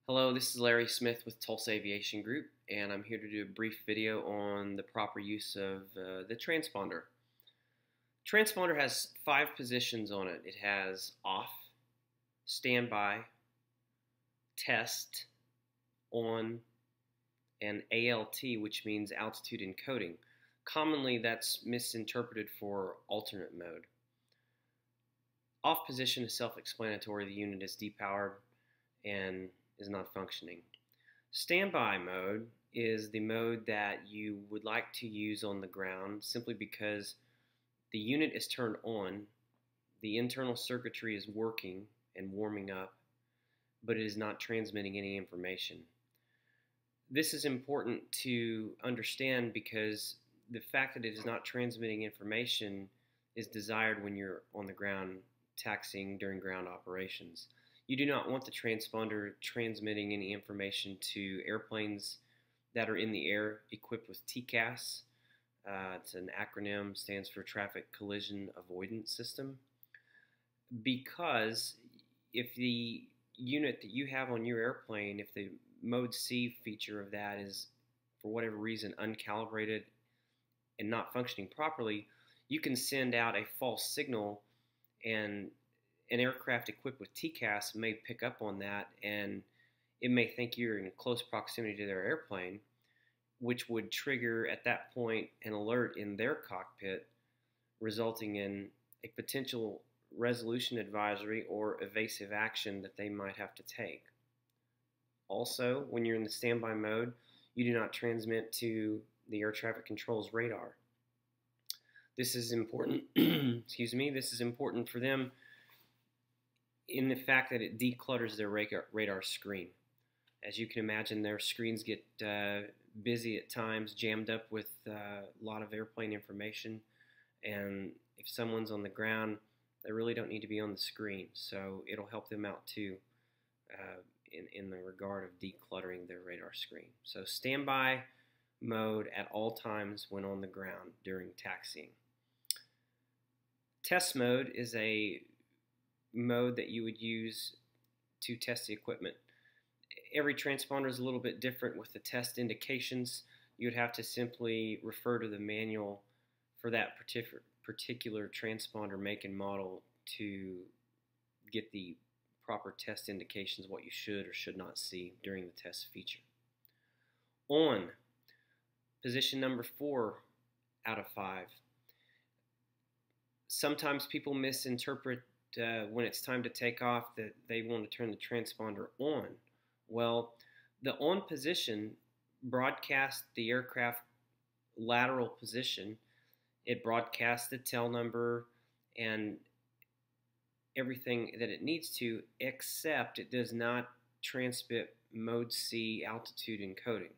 Hello, this is Larry Smith with Tulsa Aviation Group, and I'm here to do a brief video on the proper use of the transponder. Transponder has 5 positions on it. It has off, standby, test, on, and ALT, which means altitude encoding. Commonly, that's misinterpreted for alternate mode. Off position is self-explanatory. The unit is depowered and is not functioning. Standby mode is the mode that you would like to use on the ground simply because the unit is turned on, the internal circuitry is working and warming up, but it is not transmitting any information. This is important to understand because the fact that it is not transmitting information is desired when you're on the ground taxiing during ground operations. You do not want the transponder transmitting any information to airplanes that are in the air equipped with TCAS. It's an acronym, stands for Traffic Collision Avoidance System. Because if the unit that you have on your airplane, if the Mode C feature of that is for whatever reason uncalibrated and not functioning properly, you can send out a false signal, and an aircraft equipped with TCAS may pick up on that, and it may think you're in close proximity to their airplane, which would trigger at that point an alert in their cockpit, resulting in a potential resolution advisory or evasive action that they might have to take. Also, when you're in the standby mode, you do not transmit to the air traffic control's radar. This is important. Excuse me. This is important for them in the fact that it declutters their radar screen. As you can imagine, their screens get busy at times, jammed up with a lot of airplane information, and if someone's on the ground, they really don't need to be on the screen, so it'll help them out too in the regard of decluttering their radar screen. So standby mode at all times when on the ground during taxiing. Test mode is a mode that you would use to test the equipment. Every transponder is a little bit different with the test indications. You would have to simply refer to the manual for that particular transponder make and model to get the proper test indications, what you should or should not see during the test feature. On, position number 4 out of 5. Sometimes people misinterpret when it's time to take off that they want to turn the transponder on. Well, the on position broadcasts the aircraft lateral position. It broadcasts the tail number and everything that it needs to, except it does not transmit Mode C altitude encoding.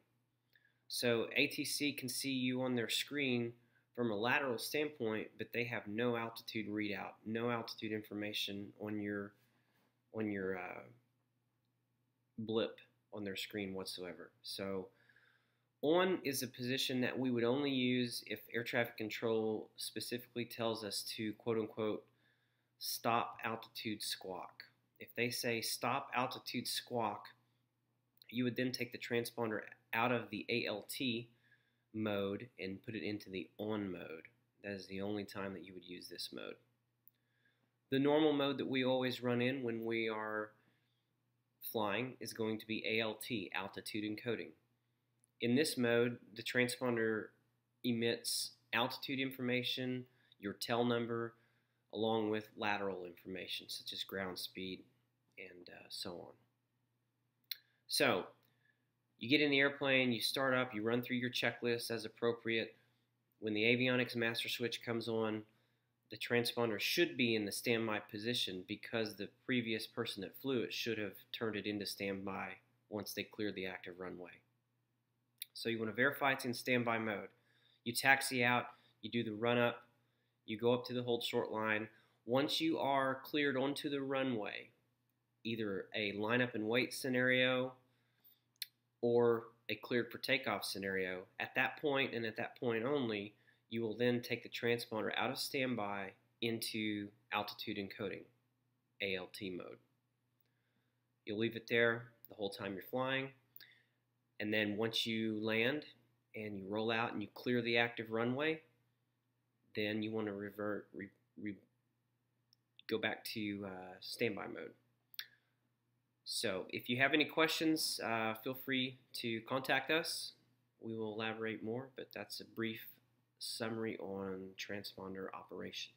So ATC can see you on their screen from a lateral standpoint, but they have no altitude readout, no altitude information on your blip on their screen whatsoever. So on is a position that we would only use if air traffic control specifically tells us to quote-unquote stop altitude squawk. If they say stop altitude squawk, you would then take the transponder out of the ALT mode and put it into the on mode. That is the only time that you would use this mode. The normal mode that we always run in when we are flying is going to be ALT, altitude encoding. In this mode, the transponder emits altitude information, your tail number, along with lateral information such as ground speed and so on. So you get in the airplane, you start up, you run through your checklist as appropriate. When the avionics master switch comes on, the transponder should be in the standby position because the previous person that flew it should have turned it into standby once they cleared the active runway. So you want to verify it's in standby mode. You taxi out, you do the run up, you go up to the hold short line. Once you are cleared onto the runway, either a lineup and wait scenario or a cleared for takeoff scenario, at that point and at that point only, you will then take the transponder out of standby into altitude encoding, ALT mode. You'll leave it there the whole time you're flying. And then once you land and you roll out and you clear the active runway, then you want to go back to standby mode. So if you have any questions, feel free to contact us. We will elaborate more, but that's a brief summary on transponder operation.